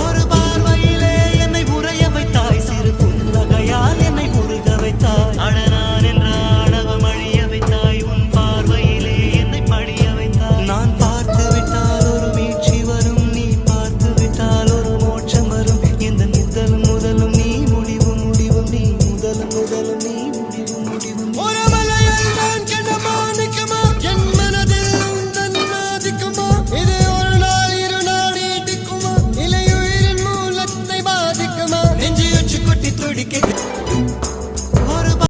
ஒரு பார்வையிலே என்னை உறைய வைத்தாய், சிறு புன்னகையால் என்னை உருக வைத்தாய். அழனான் என்ற ஆணவம் அழிய வைத்தாய், உன் பார்வையிலே என்னை படிய வைத்தாய். நான் பார்த்து விட்டால் ஒரு மீட்சி வரும், நீ பார்த்து விட்டால் ஒரு மோட்சம் வரும். எந்த முதலும் முதலும் நீ முடிவும் முடிவும் நீ முதலும் முதலும் நீ முடிவும் முடிவும். ஒரு மலையில் நான் கண்ட மாணிக்கமா, என் மனதில் உந்தன் ஆதிக்கமா. இது ஒரு நாள் இரு நாள் நீடிக்குமா, இலையுயிரின் மூலத்தை பாதிக்குமா. நெஞ்சு வச்சு கொட்டி துடிக்க